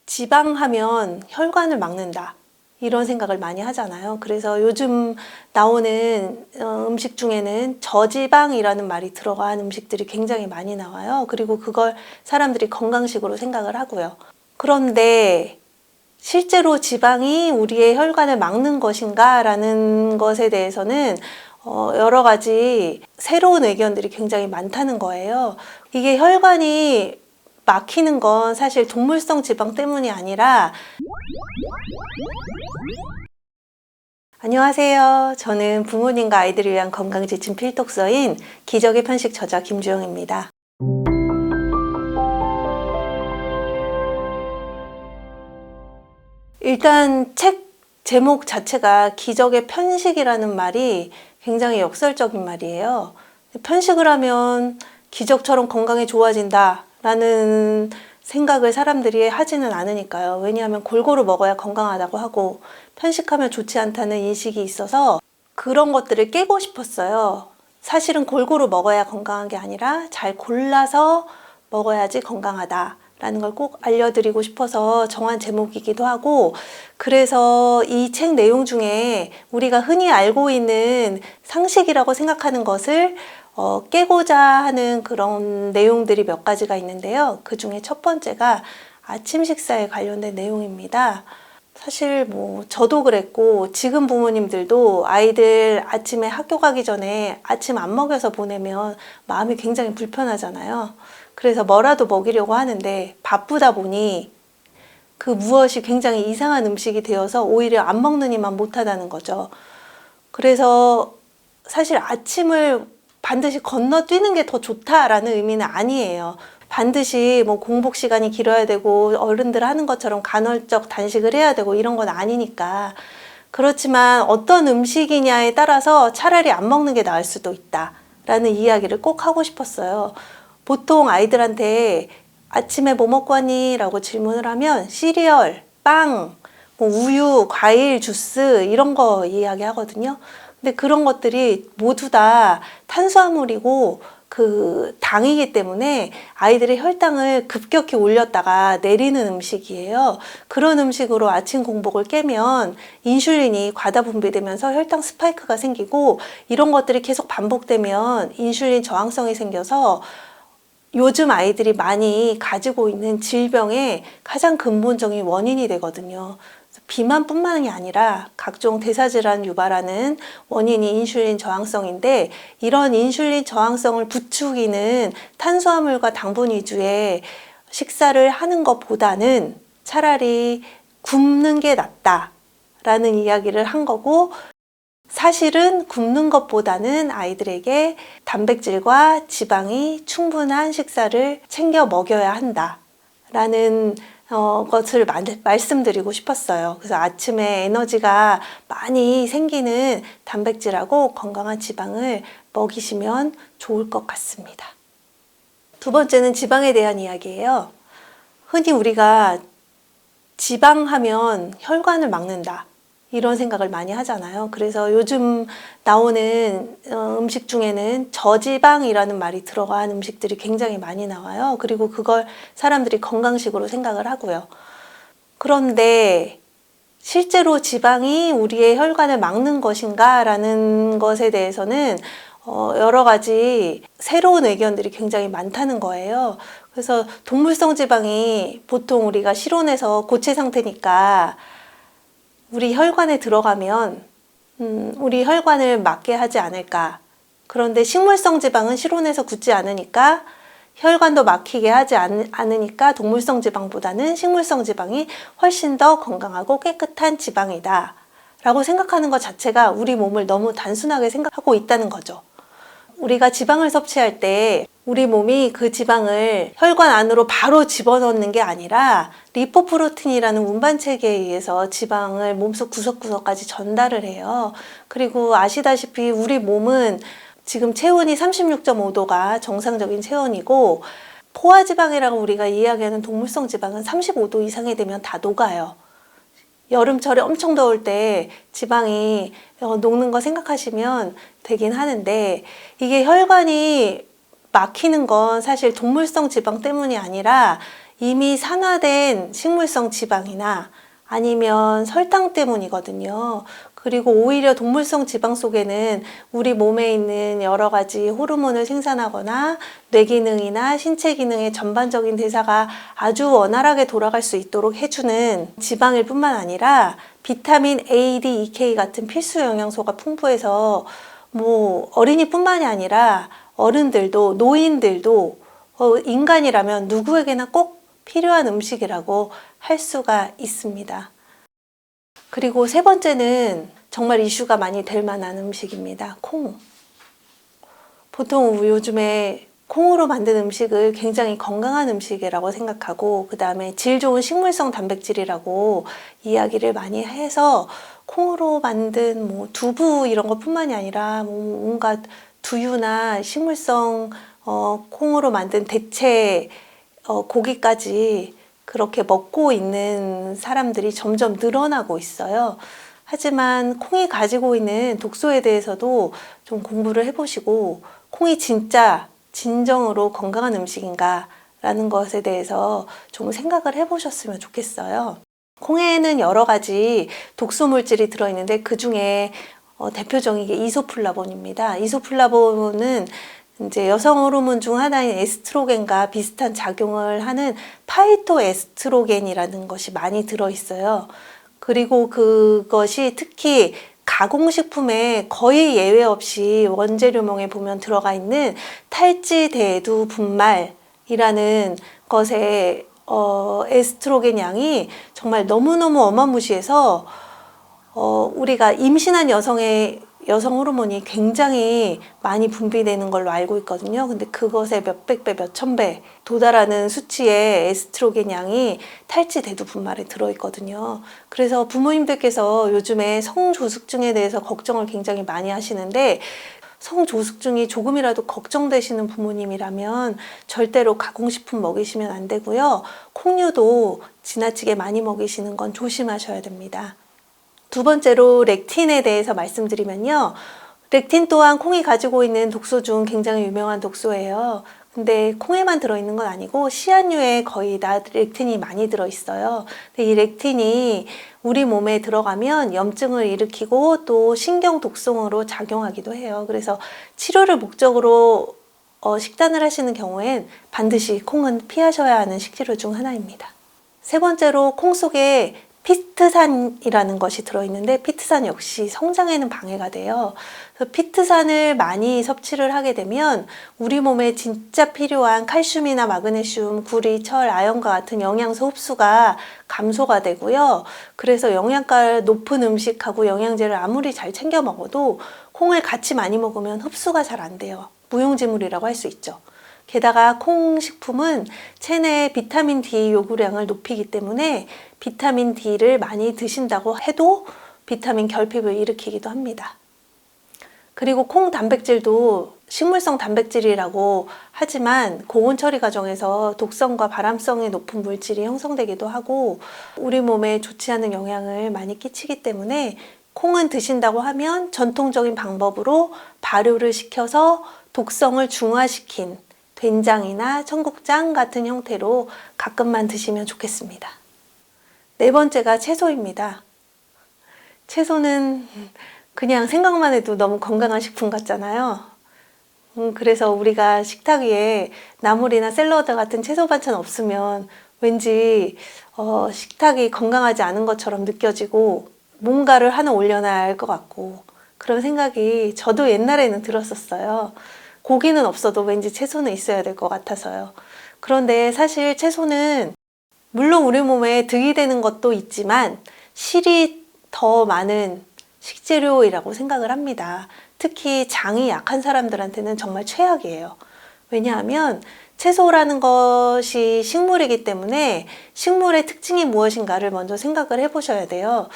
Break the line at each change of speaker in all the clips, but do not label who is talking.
지방하면 혈관을 막는다, 이런 생각을 많이 하잖아요. 그래서 요즘 나오는 음식 중에는 저지방이라는 말이 들어간 음식들이 굉장히 많이 나와요. 그리고 그걸 사람들이 건강식으로 생각을 하고요. 그런데 실제로 지방이 우리의 혈관을 막는 것인가 라는 것에 대해서는 여러 가지 새로운 의견들이 굉장히 많다는 거예요. 이게 혈관이 막히는 건 사실 동물성 지방 때문이 아니라, 안녕하세요. 저는 부모님과 아이들을 위한 건강지침 필독서인 기적의 편식 저자 김주영입니다. 일단 책 제목 자체가 기적의 편식이라는 말이 굉장히 역설적인 말이에요. 편식을 하면 기적처럼 건강이 좋아진다 라는 생각을 사람들이 하지는 않으니까요. 왜냐하면 골고루 먹어야 건강하다고 하고 편식하면 좋지 않다는 인식이 있어서 그런 것들을 깨고 싶었어요. 사실은 골고루 먹어야 건강한 게 아니라 잘 골라서 먹어야지 건강하다 라는 걸 꼭 알려드리고 싶어서 정한 제목이기도 하고, 그래서 이 책 내용 중에 우리가 흔히 알고 있는 상식이라고 생각하는 것을 깨고자 하는 그런 내용들이 몇 가지가 있는데요. 그 중에 첫 번째가 아침 식사에 관련된 내용입니다. 사실 저도 그랬고 지금 부모님들도 아이들 아침에 학교 가기 전에 아침 안 먹여서 보내면 마음이 굉장히 불편하잖아요. 그래서 뭐라도 먹이려고 하는데 바쁘다 보니 그 무엇이 굉장히 이상한 음식이 되어서 오히려 안 먹는 이만 못하다는 거죠. 그래서 사실 아침을 반드시 건너뛰는 게 더 좋다라는 의미는 아니에요. 반드시 공복 시간이 길어야 되고 어른들 하는 것처럼 간헐적 단식을 해야 되고 이런 건 아니니까. 그렇지만 어떤 음식이냐에 따라서 차라리 안 먹는 게 나을 수도 있다라는 이야기를 꼭 하고 싶었어요. 보통 아이들한테 아침에 뭐 먹고 왔니? 라고 질문을 하면 시리얼, 빵, 우유, 과일, 주스 이런 거 이야기하거든요. 근데 그런 것들이 모두 다 탄수화물이고 그 당이기 때문에 아이들의 혈당을 급격히 올렸다가 내리는 음식이에요. 그런 음식으로 아침 공복을 깨면 인슐린이 과다 분비되면서 혈당 스파이크가 생기고, 이런 것들이 계속 반복되면 인슐린 저항성이 생겨서 요즘 아이들이 많이 가지고 있는 질병의 가장 근본적인 원인이 되거든요. 비만뿐만이 아니라 각종 대사질환 유발하는 원인이 인슐린 저항성인데, 이런 인슐린 저항성을 부추기는 탄수화물과 당분 위주의 식사를 하는 것보다는 차라리 굶는 게 낫다라는 이야기를 한 거고, 사실은 굶는 것보다는 아이들에게 단백질과 지방이 충분한 식사를 챙겨 먹여야 한다라는 것을 말씀드리고 싶었어요. 그래서 아침에 에너지가 많이 생기는 단백질하고 건강한 지방을 먹이시면 좋을 것 같습니다. 두 번째는 지방에 대한 이야기예요. 흔히 우리가 지방하면 혈관을 막는다, 이런 생각을 많이 하잖아요. 그래서 요즘 나오는 음식 중에는 저지방이라는 말이 들어간 음식들이 굉장히 많이 나와요. 그리고 그걸 사람들이 건강식으로 생각을 하고요. 그런데 실제로 지방이 우리의 혈관을 막는 것인가 라는 것에 대해서는 여러 가지 새로운 의견들이 굉장히 많다는 거예요. 그래서 동물성 지방이 보통 우리가 실온에서 고체 상태니까 우리 혈관에 들어가면 우리 혈관을 막게 하지 않을까. 그런데 식물성 지방은 실온에서 굳지 않으니까 혈관도 막히게 하지 않으니까 동물성 지방보다는 식물성 지방이 훨씬 더 건강하고 깨끗한 지방이다 라고 생각하는 것 자체가 우리 몸을 너무 단순하게 생각하고 있다는 거죠. 우리가 지방을 섭취할 때 우리 몸이 그 지방을 혈관 안으로 바로 집어넣는 게 아니라 리포프로틴이라는 운반체계에 의해서 지방을 몸속 구석구석까지 전달을 해요. 그리고 아시다시피 우리 몸은 지금 체온이 36.5도가 정상적인 체온이고, 포화지방이라고 우리가 이야기하는 동물성 지방은 35도 이상이 되면 다 녹아요. 여름철에 엄청 더울 때 지방이 녹는 거 생각하시면 되긴 하는데, 이게 혈관이 막히는 건 사실 동물성 지방 때문이 아니라 이미 산화된 식물성 지방이나 아니면 설탕 때문이거든요. 그리고 오히려 동물성 지방 속에는 우리 몸에 있는 여러 가지 호르몬을 생산하거나 뇌 기능이나 신체 기능의 전반적인 대사가 아주 원활하게 돌아갈 수 있도록 해주는 지방일 뿐만 아니라 비타민 A, D, E, K 같은 필수 영양소가 풍부해서 어린이뿐만이 아니라 어른들도 노인들도 인간이라면 누구에게나 꼭 필요한 음식이라고 할 수가 있습니다. 그리고 세 번째는 정말 이슈가 많이 될 만한 음식입니다. 콩. 보통 요즘에 콩으로 만든 음식을 굉장히 건강한 음식이라고 생각하고 그 다음에 질 좋은 식물성 단백질이라고 이야기를 많이 해서 콩으로 만든 두부 이런 것뿐만이 아니라 온갖 두유나 식물성 콩으로 만든 대체 고기까지 그렇게 먹고 있는 사람들이 점점 늘어나고 있어요. 하지만 콩이 가지고 있는 독소에 대해서도 좀 공부를 해보시고 콩이 진짜 진정으로 건강한 음식인가 라는 것에 대해서 좀 생각을 해보셨으면 좋겠어요. 콩에는 여러 가지 독소 물질이 들어있는데 그 중에 대표적인 게 이소플라본입니다. 이소플라본은 이제 여성 호르몬 중 하나인 에스트로겐과 비슷한 작용을 하는 파이토에스트로겐이라는 것이 많이 들어있어요. 그리고 그것이 특히 가공식품에 거의 예외 없이 원재료명에 보면 들어가 있는 탈지대두 분말이라는 것에 에스트로겐 양이 정말 너무너무 어마무시해서 우리가 임신한 여성 호르몬이 굉장히 많이 분비되는 걸로 알고 있거든요. 근데 그것의 몇백 배, 몇천 배 도달하는 수치의 에스트로겐 양이 탈지대두 분말에 들어있거든요. 그래서 부모님들께서 요즘에 성조숙증에 대해서 걱정을 굉장히 많이 하시는데 성조숙증이 조금이라도 걱정되시는 부모님이라면 절대로 가공식품 먹이시면 안 되고요. 콩류도 지나치게 많이 먹이시는 건 조심하셔야 됩니다. 두 번째로 렉틴에 대해서 말씀드리면요. 렉틴 또한 콩이 가지고 있는 독소 중 굉장히 유명한 독소예요. 근데 콩에만 들어있는 건 아니고 씨앗류에 거의 다 렉틴이 많이 들어있어요. 근데 이 렉틴이 우리 몸에 들어가면 염증을 일으키고 또 신경 독성으로 작용하기도 해요. 그래서 치료를 목적으로 식단을 하시는 경우엔 반드시 콩은 피하셔야 하는 식재료 중 하나입니다. 세 번째로 콩 속에 피트산이라는 것이 들어있는데 피트산 역시 성장에는 방해가 돼요. 그래서 피트산을 많이 섭취를 하게 되면 우리 몸에 진짜 필요한 칼슘이나 마그네슘, 구리, 철, 아연과 같은 영양소 흡수가 감소가 되고요. 그래서 영양가 높은 음식하고 영양제를 아무리 잘 챙겨 먹어도 콩을 같이 많이 먹으면 흡수가 잘 안 돼요. 무용지물이라고 할 수 있죠. 게다가 콩 식품은 체내 비타민 D 요구량을 높이기 때문에 비타민 D를 많이 드신다고 해도 비타민 결핍을 일으키기도 합니다. 그리고 콩 단백질도 식물성 단백질이라고 하지만 고온 처리 과정에서 독성과 발암성이 높은 물질이 형성되기도 하고 우리 몸에 좋지 않은 영향을 많이 끼치기 때문에 콩은 드신다고 하면 전통적인 방법으로 발효를 시켜서 독성을 중화시킨 된장이나 청국장 같은 형태로 가끔만 드시면 좋겠습니다. 네 번째가 채소입니다. 채소는 그냥 생각만 해도 너무 건강한 식품 같잖아요. 그래서 우리가 식탁 위에 나물이나 샐러드 같은 채소 반찬 없으면 왠지 식탁이 건강하지 않은 것처럼 느껴지고 뭔가를 하나 올려놔야 할 것 같고 그런 생각이 저도 옛날에는 들었었어요. 고기는 없어도 왠지 채소는 있어야 될 것 같아서요. 그런데 사실 채소는 물론 우리 몸에 득이 되는 것도 있지만 실이 더 많은 식재료이라고 생각을 합니다. 특히 장이 약한 사람들한테는 정말 최악이에요. 왜냐하면 채소라는 것이 식물이기 때문에 식물의 특징이 무엇인가를 먼저 생각을 해보셔야 돼요.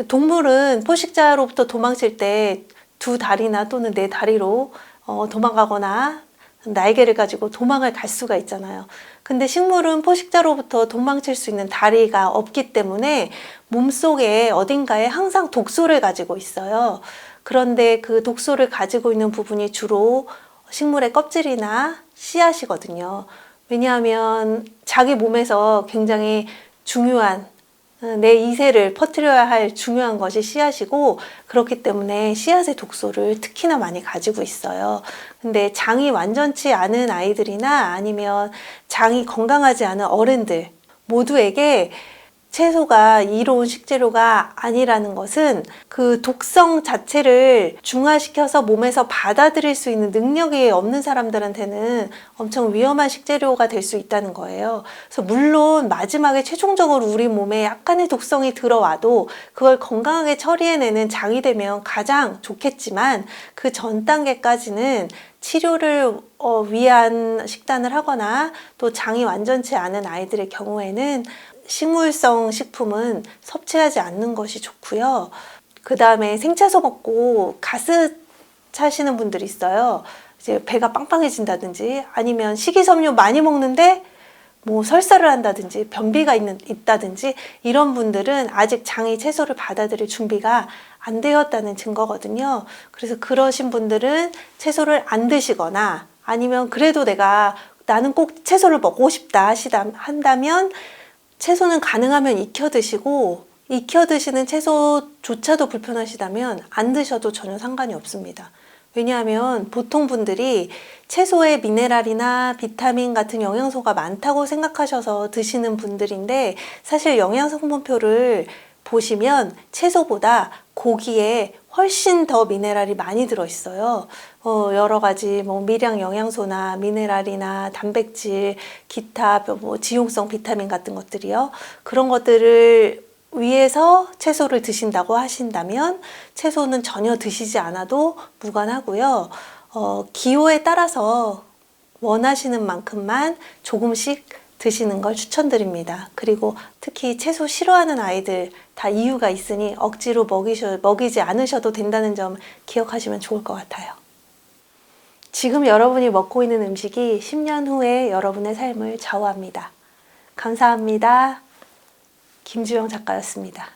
동물은 포식자로부터 도망칠 때 두 다리나 또는 네 다리로 도망가거나 날개를 가지고 도망을 갈 수가 있잖아요. 근데 식물은 포식자로부터 도망칠 수 있는 다리가 없기 때문에 몸속에 어딘가에 항상 독소를 가지고 있어요. 그런데 그 독소를 가지고 있는 부분이 주로 식물의 껍질이나 씨앗이거든요. 왜냐하면 자기 몸에서 굉장히 중요한 내 이세를 퍼뜨려야 할 중요한 것이 씨앗이고, 그렇기 때문에 씨앗의 독소를 특히나 많이 가지고 있어요. 근데 장이 완전치 않은 아이들이나 아니면 장이 건강하지 않은 어른들 모두에게 채소가 이로운 식재료가 아니라는 것은 그 독성 자체를 중화시켜서 몸에서 받아들일 수 있는 능력이 없는 사람들한테는 엄청 위험한 식재료가 될 수 있다는 거예요. 그래서 물론 마지막에 최종적으로 우리 몸에 약간의 독성이 들어와도 그걸 건강하게 처리해내는 장이 되면 가장 좋겠지만, 그 전 단계까지는 치료를 위한 식단을 하거나 또 장이 완전치 않은 아이들의 경우에는 식물성 식품은 섭취하지 않는 것이 좋고요. 그 다음에 생채소 먹고 가스 차시는 분들이 있어요. 이제 배가 빵빵해진다든지 아니면 식이섬유 많이 먹는데 뭐 설사를 한다든지 변비가 있다든지 이런 분들은 아직 장이 채소를 받아들일 준비가 안 되었다는 증거거든요. 그래서 그러신 분들은 채소를 안 드시거나, 아니면 그래도 나는 꼭 채소를 먹고 싶다 한다면 채소는 가능하면 익혀 드시고, 익혀 드시는 채소조차도 불편하시다면 안 드셔도 전혀 상관이 없습니다. 왜냐하면 보통 분들이 채소에 미네랄이나 비타민 같은 영양소가 많다고 생각하셔서 드시는 분들인데, 사실 영양성분표를 보시면 채소보다 고기에 훨씬 더 미네랄이 많이 들어있어요. 여러 가지 미량 영양소나 미네랄이나 단백질, 기타 지용성 비타민 같은 것들이요. 그런 것들을 위해서 채소를 드신다고 하신다면 채소는 전혀 드시지 않아도 무관하고요. 기호에 따라서 원하시는 만큼만 조금씩 드시는 걸 추천드립니다. 그리고 특히 채소 싫어하는 아이들 다 이유가 있으니 억지로 먹이지 않으셔도 된다는 점 기억하시면 좋을 것 같아요. 지금 여러분이 먹고 있는 음식이 10년 후에 여러분의 삶을 좌우합니다. 감사합니다. 김주영 작가였습니다.